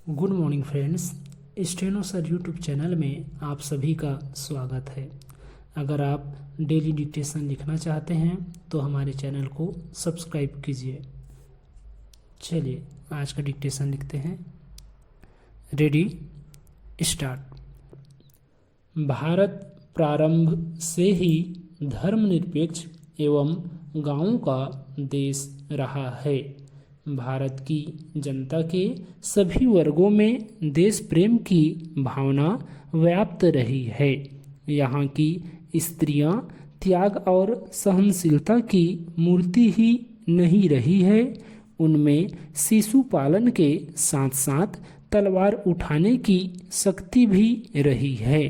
Good morning friends. Steno sir YouTube channel में आप सभी का स्वागत है। अगर आप डेली डिक्टेशन लिखना चाहते हैं तो हमारे चैनल को सब्सक्राइब कीजिए। चलिए आज का डिक्टेशन लिखते हैं। Ready, start. भारत प्रारंभ से ही धर्मनिरपेक्ष एवं गांवों का देश रहा है। भारत की जनता के सभी वर्गों में देश प्रेम की भावना व्याप्त रही है। यहाँ की स्त्रियां त्याग और सहनशीलता की मूर्ति ही नहीं रही है, उनमें शिशु पालन के साथ साथ तलवार उठाने की शक्ति भी रही है।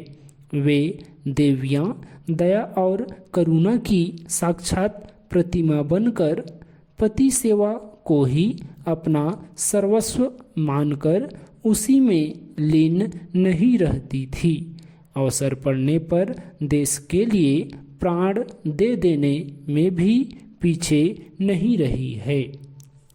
वे देवियां दया और करुणा की साक्षात प्रतिमा बनकर पति सेवा को ही अपना सर्वस्व मानकर उसी में लीन नहीं रहती थी। अवसर पड़ने पर देश के लिए प्राण दे देने में भी पीछे नहीं रही है।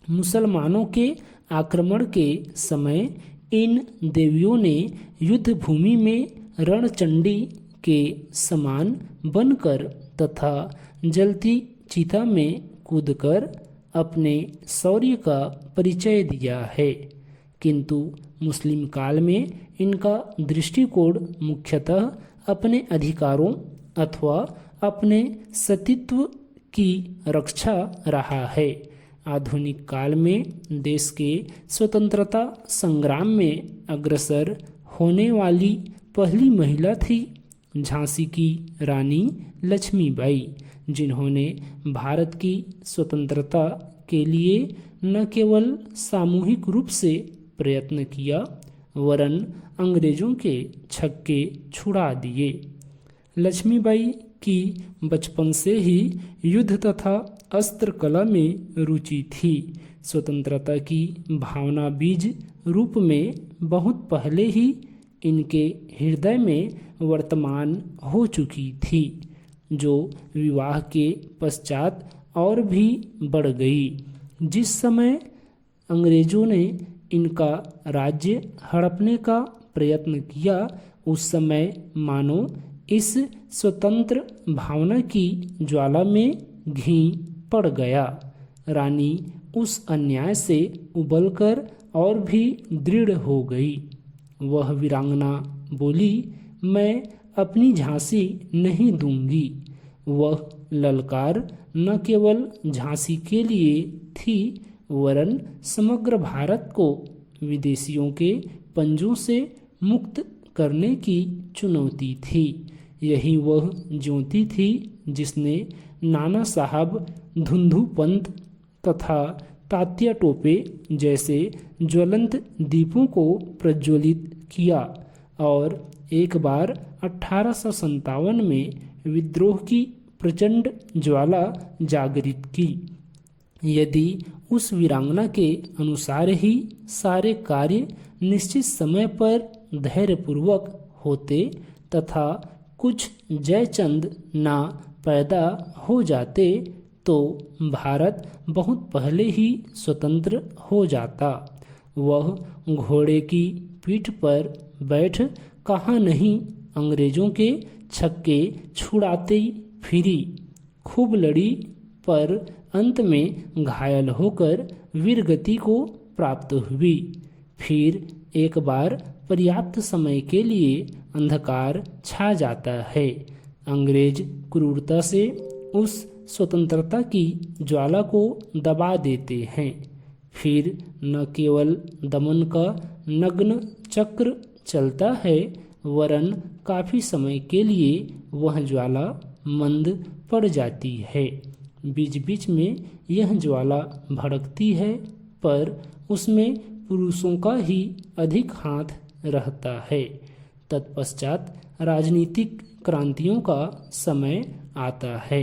मुसलमानों के आक्रमण के समय इन देवियों ने युद्ध भूमि में रणचंडी के समान बनकर तथा जलती चिता में कूदकर अपने शौर्य का परिचय दिया है। किंतु मुस्लिम काल में इनका दृष्टिकोण मुख्यतः अपने अधिकारों अथवा अपने सतीत्व की रक्षा रहा है। आधुनिक काल में देश के स्वतंत्रता संग्राम में अग्रसर होने वाली पहली महिला थी झांसी की रानी लक्ष्मीबाई, जिन्होंने भारत की स्वतंत्रता के लिए न केवल सामूहिक रूप से प्रयत्न किया वरन अंग्रेजों के छक्के छुड़ा दिए। लक्ष्मीबाई की बचपन से ही युद्ध तथा अस्त्र कला में रुचि थी। स्वतंत्रता की भावना बीज रूप में बहुत पहले ही इनके हृदय में वर्तमान हो चुकी थी, जो विवाह के पश्चात और भी बढ़ गई। जिस समय अंग्रेजों ने इनका राज्य हड़पने का प्रयत्न किया, उस समय मानो इस स्वतंत्र भावना की ज्वाला में घी पड़ गया। रानी उस अन्याय से उबलकर और भी दृढ़ हो गई। वह वीरांगना बोली, मैं अपनी झांसी नहीं दूंगी। वह ललकार न केवल झांसी के लिए थी वरन समग्र भारत को विदेशियों के पंजों से मुक्त करने की चुनौती थी। यही वह ज्योति थी जिसने नाना साहब धुंधु पंत तथा तात्या टोपे जैसे ज्वलंत दीपों को प्रज्वलित किया और एक बार 1857 में विद्रोह की प्रचंड ज्वाला जागृत की। यदि उस वीरांगना के अनुसार ही सारे कार्य निश्चित समय पर धैर्यपूर्वक होते तथा कुछ जयचंद ना पैदा हो जाते तो भारत बहुत पहले ही स्वतंत्र हो जाता। वह घोड़े की पीठ पर बैठ कहाँ नहीं अंग्रेजों के छक्के छुड़ाती फिरी, खूब लड़ी पर अंत में घायल होकर वीरगति को प्राप्त हुई। फिर एक बार पर्याप्त समय के लिए अंधकार छा जाता है। अंग्रेज क्रूरता से उस स्वतंत्रता की ज्वाला को दबा देते हैं। फिर न केवल दमन का नग्न चक्र चलता है वरन काफी समय के लिए वह ज्वाला मंद पड़ जाती है। बीच बीच में यह ज्वाला भड़कती है पर उसमें पुरुषों का ही अधिक हाथ रहता है। तत्पश्चात राजनीतिक क्रांतियों का समय आता है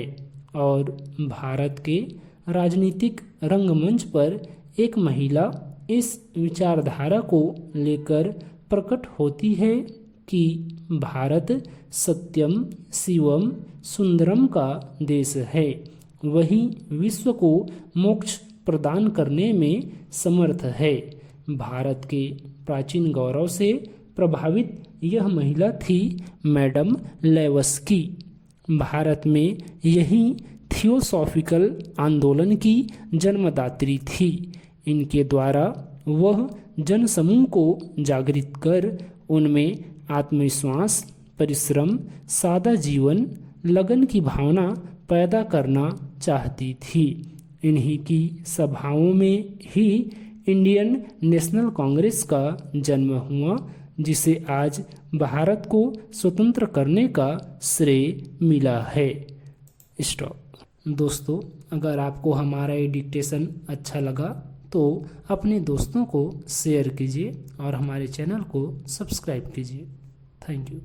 और भारत के राजनीतिक रंगमंच पर एक महिला इस विचारधारा को लेकर प्रकट होती है कि भारत सत्यम शिवम सुंदरम का देश है, वही विश्व को मोक्ष प्रदान करने में समर्थ है। भारत के प्राचीन गौरव से प्रभावित यह महिला थी मैडम ब्लेवस्की। भारत में यही थियोसॉफिकल आंदोलन की जन्मदात्री थी। इनके द्वारा वह जनसमूह को जागृत कर उनमें आत्मविश्वास, परिश्रम, सादा जीवन, लगन की भावना पैदा करना चाहती थी। इन्हीं की सभाओं में ही इंडियन नेशनल कांग्रेस का जन्म हुआ, जिसे आज भारत को स्वतंत्र करने का श्रेय मिला है। स्टॉप। दोस्तों, अगर आपको हमारा ये डिक्टेशन अच्छा लगा तो अपने दोस्तों को शेयर कीजिए और हमारे चैनल को सब्सक्राइब कीजिए। Thank you.